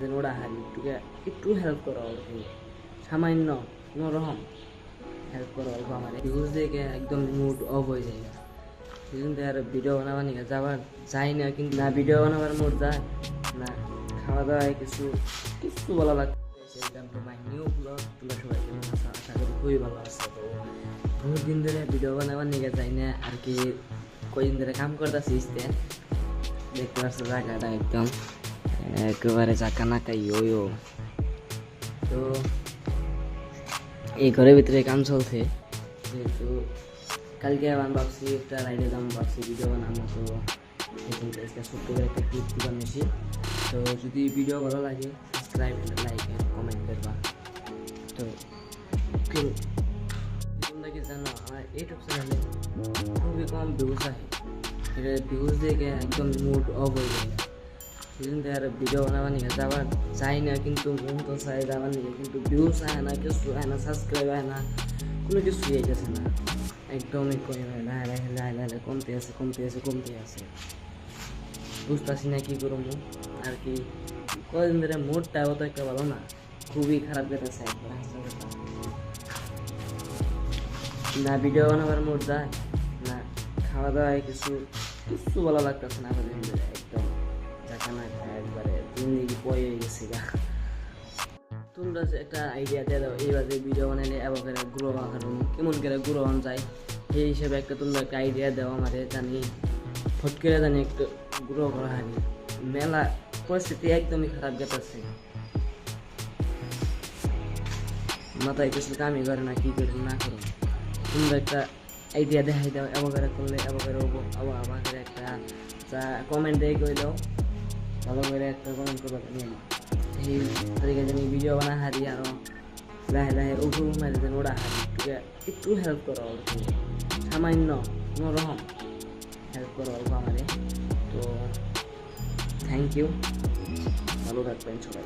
ওরা হারি একটু হেল্প করো অল্প, সামান্য কোনো রকম হেল্প করো অল্প। আমার ভিউজ দেখে একদম মুড অফ হয়ে যায়, সেজন্য আর ভিডিও বানাবার নিয়ে যাই না। কিন্তু না ভিডিও বানাবার মুড যায় না, খাওয়া দাওয়ায় কিছু কিছু বলা লাগছে। নিউ ব্লগ তোমরা সবাই কেমন আছো, আশা করি খুবই ভালো আছে। তো বহুত দিন ধরে ভিডিও বানাবার নিয়ে যাই না আর কি, কয়দিন ধরে কাম করতেছি। দেখতে পাচ্ছ জায়গাটা একদম একেবারে চাকা নাকা ইয়ো। তো এই ঘরের ভিতরে কাম চলছে, যেহেতু কালকে আমার ভাবছি একটা রাইডে যাবো, ভাবছি ভিডিও বানাবো। তো ছোট্ট করে একটা ক্লিপ দিবার নিছি। তো যদি ভিডিও ভালো লাগে সাবস্ক্রাইব লাইক কমেন্ট করবা। তো তোমরা কি জানো আমার ইউটিউব চ্যানেলে খুবই কম ভিউজ আসে, এটা ভিউজ দেখে একদম মুড অফ হয়ে যায়। সেজন্য আর ভিডিও বানাবার নিয়ে যাই না, কিন্তু মন তো চাই যাবার নিয়ে, কিন্তু ভিউজ আয় না, কিছু আয় না, সাবস্ক্রাইব আয় না, কোনো কিছুই আইতেছে না। একদমই কমে লাহে কমতে আছে। বুঝতেছি না কী করবো আর কি। কদিন ধরে মুডটা অত একটা ভালো না, খুবই খারাপ যেতেছে একবার। না ভিডিও বানাবার মুড যায় না, খাওয়া দাওয়ায় কিছু কিছু ভালো লাগতেছে না। একদম টাকা না খায় একবারে জিন্দগি পয়ে গেছে গা। তোমরা একটা আইডিয়া দিয়ে দাও, এইভাবে ভিডিও বানাইলে এবার করে গ্রো বানানো কেমন করে গ্রো বান যায়, সেই হিসেবে একটা তোমরা একটা আইডিয়া দাও আমাদের, জানি ফট করে জানি একটু গ্রো করা হারি। মেলা পরিস্থিতি একদমই খারাপ গেতেছে, মাথায় কিছু কামই করে না, কী করে না করো। তোমরা একটা আইডিয়া দেখাই দাও, এবার করে করলে এবার করে হবো। আবার আমাদের একটা যা কমেন্ট দিয়ে করে দাও, ভালো করে একটা কমেন্ট করবো নিয়ে সেই তাদেরকে জানি ভিডিও বানা হারি, আরও লাহে উঠু মারি দেন ওরা হারি। একটু হেল্প করো অল্প, সামান্য কোনো রকম হেল্প করো অল্প আমাদের। তো থ্যাংক ইউ, ভালো থাকবেন সবাই।